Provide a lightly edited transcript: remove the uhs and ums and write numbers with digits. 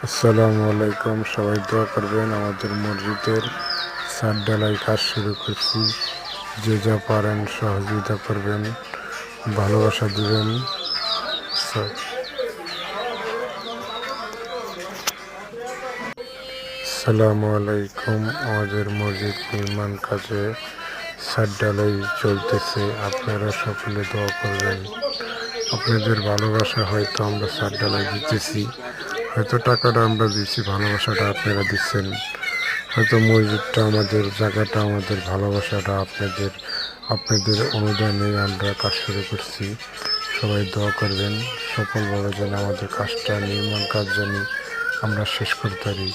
আসসালামু আলাইকুম। সবাই দোয়া করবেন। আমাদের মসজিদের ছাদ ঢালাই কাজ শুরু করছি। যে যা পারেন সহযোগিতা করবেন, ভালোবাসা দিবেন। আসসালামু আলাইকুম। আমাদের মসজিদ নির্মাণ কাজে ছাদ ঢালাই চলতেছে। আপনারা সকলে দোয়া করবেন। আপনাদের ভালোবাসা হয়তো আমরা ছাদ ঢালাই দিতেছি, হয়তো টাকাটা আমরা দিচ্ছি, ভালোবাসাটা আপনারা দিচ্ছেন। হয়তো মসজিদটা আমাদের, জায়গাটা আমাদের, ভালোবাসাটা আপনাদের। আপনাদের অনুদানে আমরা কাজ শুরু করছি। সবাই দোয়া করবেন সফলভাবে, যেন আমাদের কাজটা, নির্মাণ কাজ জানি আমরা শেষ করতে পারি।